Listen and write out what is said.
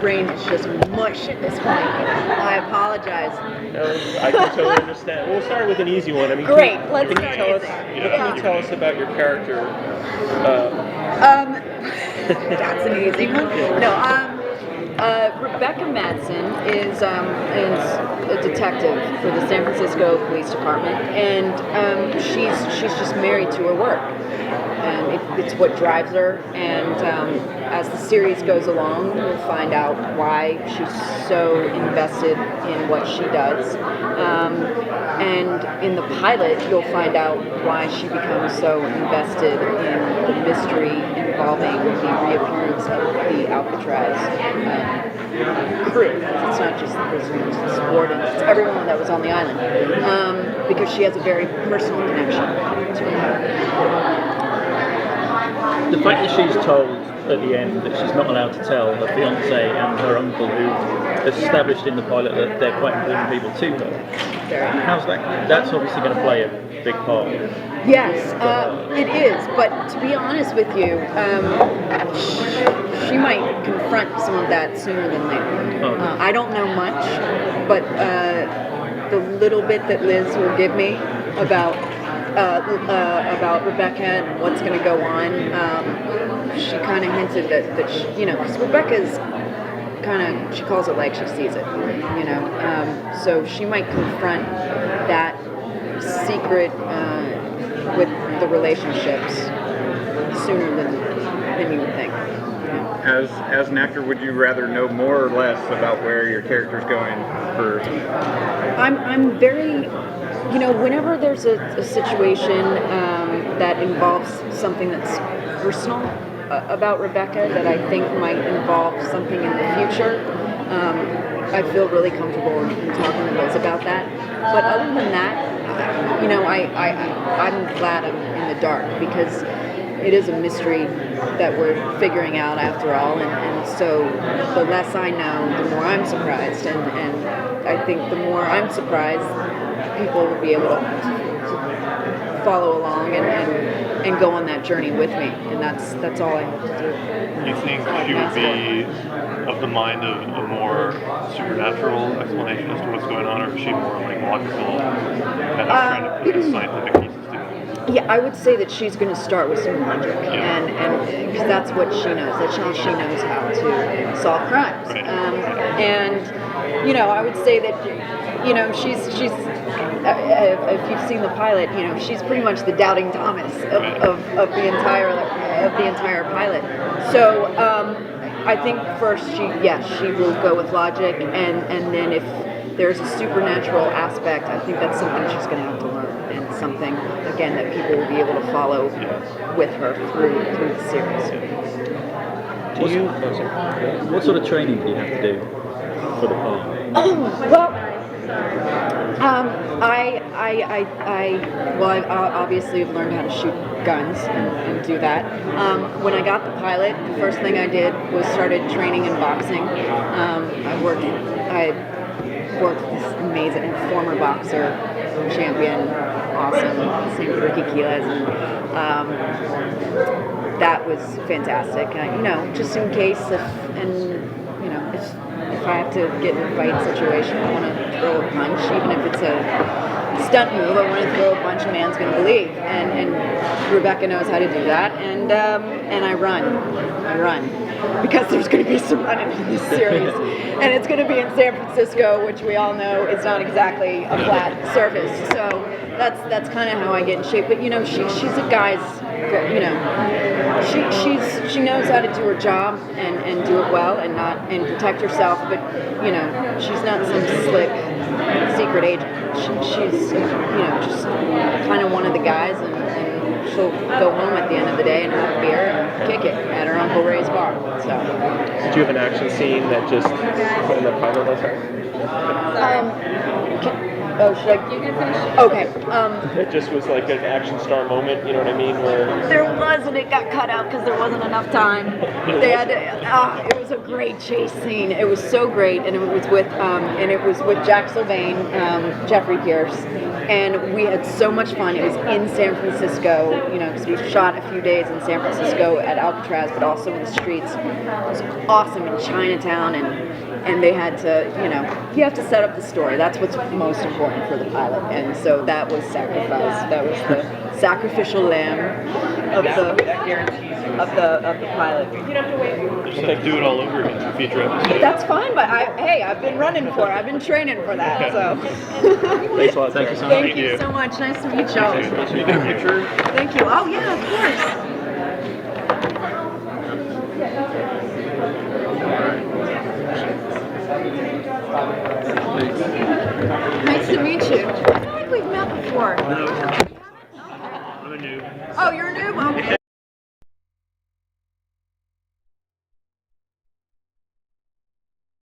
brain is just mush at this point. I apologize. No, I can totally understand. We'll start with an easy one. I mean, Great, What let's can start you easy. tell us about your character? That's an easy one. No, Rebecca Madsen is a detective for the San Francisco Police Department, and she's just married to her work. It's what drives her, and as the series goes along, we'll find out why she's so invested in what she does. And in the pilot, you'll find out why she becomes so invested in the mystery involving the reappearance of the Alcatraz crew. It's not just the prisoners, it's the wardens, it's everyone that was on the island, because she has a very personal connection to it. The fact that she's told at the end that she's not allowed to tell her fiance and her uncle, who established in the pilot that they're quite important people to her. How's that? That's obviously going to play a big part. Yes, it is. But to be honest with you, she might confront some of that sooner than later. Okay. I don't know much, but the little bit that Liz will give me about Rebecca and what's going to go on, she kind of hinted that she, because Rebecca's she calls it like she sees it, so she might confront that secret with the relationships sooner than you would think. As an actor, would you rather know more or less about where your character's going for? I'm very, whenever there's a situation that involves something that's personal about Rebecca that I think might involve something in the future, I feel really comfortable in talking to Liz about that. But other than that, I'm glad I'm in the dark, because it is a mystery that we're figuring out after all, and so the less I know, the more I'm surprised, and I think the more I'm surprised, people will be able to follow along and go on that journey with me, and that's all I have to do. You think she would be of the mind of a more supernatural explanation as to what's going on, or is she more like logical, kind of trying to put the scientific pieces together? Yeah, I would say that she's going to start with some logic, and because that's what she knows. That she knows how to solve crimes, Right. and I would say that she's if you've seen the pilot, she's pretty much the doubting Thomas of the entire pilot. So I think first she will go with logic, and then if there's a supernatural aspect, I think that's something she's going to have to learn, and something again that people will be able to follow with her through the series. What sort of training do you have to do for the part? I obviously have learned how to shoot guns and do that. When I got the pilot, the first thing I did was started training in boxing. I worked with this amazing former boxer, champion, awesome, same with Ricky Quiles, and that was fantastic. Just in case if I have to get in a fight situation, I want to throw a punch, even if it's a stunt move. I want to throw a punch a man's going to believe, and Rebecca knows how to do that. And I run, because there's going to be some running in this series, and it's going to be in San Francisco, which we all know is not exactly a flat surface. So that's kind of how I get in shape. But she's a guy's, she knows how to do her job and do it well and protect herself. But she's not some slick secret agent. She's just kind of one of the guys, and she'll go home at the end of the day and have a beer and kick it at her Uncle Ray's bar. So. Did you have an action scene that just put in the pilot like that? Should I? You can finish. Okay. It just was like an action star moment, you know what I mean? Where there was was, and it got cut out because there wasn't enough time. They had to, it was a great chase scene. It was so great, and it was with Jack Sylvain, Jeffrey Pierce, and we had so much fun. It was in San Francisco, because we shot a few days in San Francisco at Alcatraz, but also in the streets. It was awesome in Chinatown, and they had to, you have to set up the story. That's what's most important for the pilot, and so that was sacrifice. That was the sacrificial lamb of the pilot. Just have to do it all over again for future episodes. That's fine, but I've been running for it. I've been training for that. So Thanks a lot. Thank you so much. thank you so much. Nice to meet y'all. Can you get a picture? Thank you. Oh yeah, of course. Nice to meet you. I feel like we've met before. No. I'm a noob. Oh, you're a noob? Okay.